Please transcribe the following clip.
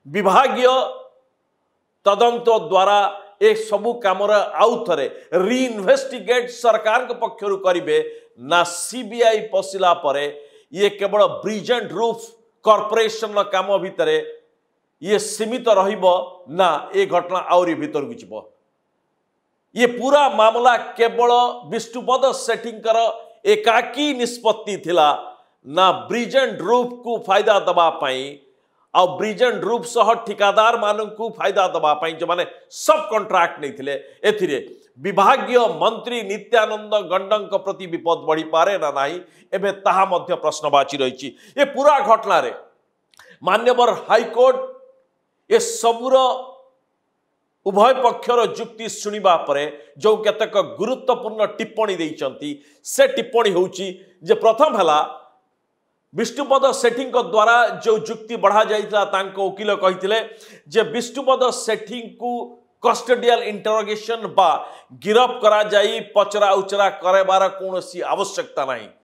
विभागीय तदंत द्वारा ए सबु कामर आउ थे रिइन्वेस्टिगेट सरकार पक्षर करेंगे ना सीबीआई पशिला परे ये केवल ब्रिज एंड रूफ कॉर्पोरेशन काम भितर ये सीमित रहिबो ना ए घटना आउरी भीतर को जीव ये पूरा मामला केवल विष्णुपद सेठींकर एकाकी निष्पत्ति थिला ना ब्रिज एंड रूफ को फायदा दबा पाई आ ब्रिज एंड रूफ सह ठिकादार मानू फायदा दबा पाई जो माने सब कॉन्ट्रैक्ट नहीं थिले एथिरे विभागीय मंत्री नित्यानंद गंडंक प्रति विपद बढ़ी पारे ना नाही एबे ताहा मध्य प्रश्नवाची रही ये पूरा घटना रे मान्यवर हाईकोर्ट ये सबुर उभय पक्षर जुक्ति शुणिबा परे जो केतक गुरुत्वपूर्ण टिप्पणी देइचंती से टिप्पणी होउची जे प्रथम हला विष्णुपद सेठी द्वारा जो जुक्ति बढ़ा जाइता तांको वकील कहिथिले जे विष्णुपद सेठी को कस्टडियल इंटरोगेशन बा गिरफ करा जाई पचरा उचरा करेबार कोनोसी आवश्यकता नहीं।